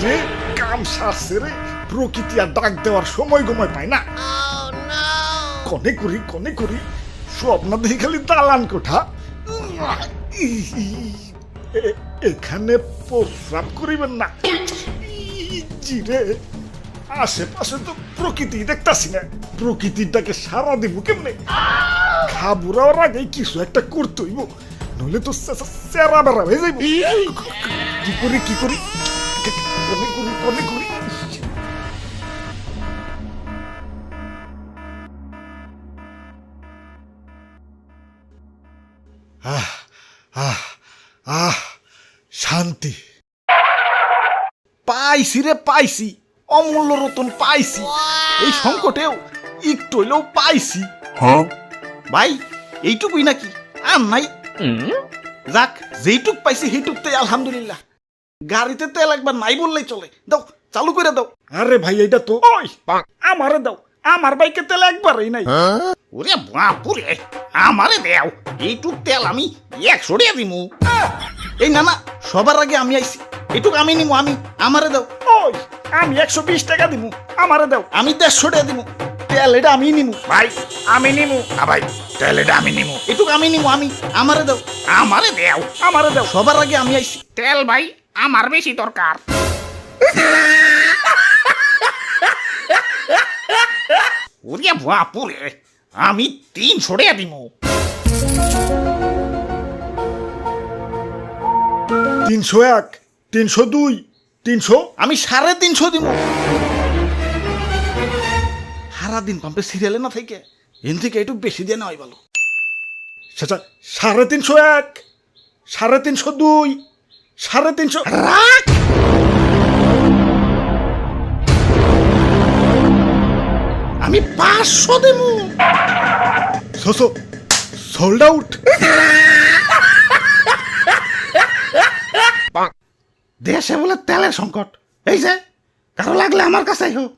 যে কাম সারছে রে, প্রকৃতি আর ডাক দেওয়ার সময় গময় পায় না। কনে করি স্বপ্ন দেখি খালি দালান কোঠা। এখানে প্রস্রাব করিবেন না জিরে, আশেপাশে তো প্রকৃতি দেখতাছি না, প্রকৃতিটাকে সারা দিব কেমনে? খাবুরার আগে কিছু একটা করতে হইব, নইলে তো চেরা বেড়া হয়ে যাইব। কি করি কনে করি শান্তি পাইছি রে, পাইছি অমূল্য রতন পাইছি। এই সংকটেও একটু হইলেও পাইছি। ভাই এইটুকুই নাকি আর নাই? যাক, যেইটুক পাইছি সেইটুকটাই আলহামদুলিল্লাহ। গাড়িতে তেল একবার নাই বললেই চলে, দাও চালু করে দাও। আরে ভাই এইটা তো আমারে দাও, আমার বাইকে তেল একবারই নাই। ওরে বাপুরে, আমারে দেও, এইটুক তেল আমি 100 টাকা দিমু। এই না সবার আগে আমি আইছি, এইটুক আমি নিমু, আমারে দাও। আমি 120 টাকা দিমু, আমারে দাও। আমি 150 টাকা দিমু, তেল এটা আমি নিমু। ভাই আমি নিমু, ভাই তেল এটা আমি নিমু। এটুক আমি নিমু, আমারে দাও। আমারে দেও, আমারে দাও, সবার আগে আমি আইছি। তেল ভাই আমার বেশি দরকার। ওরে বাপুরে, আমি 300 টাকা দিমু। 301, 302, 300, আমি 350 দিব। সারাদিন পাম্পে সিরিয়ালে না থেকে এন থেকে একটু বেশি দিয়ে নেওয়াই ভালো। আচ্ছা 301, 302, 350 রাখ। আমি 500 দেবো। Sold out. দেশে বলে তেলের সংকট, এই যে কারো লাগলে আমার কাছে হোক।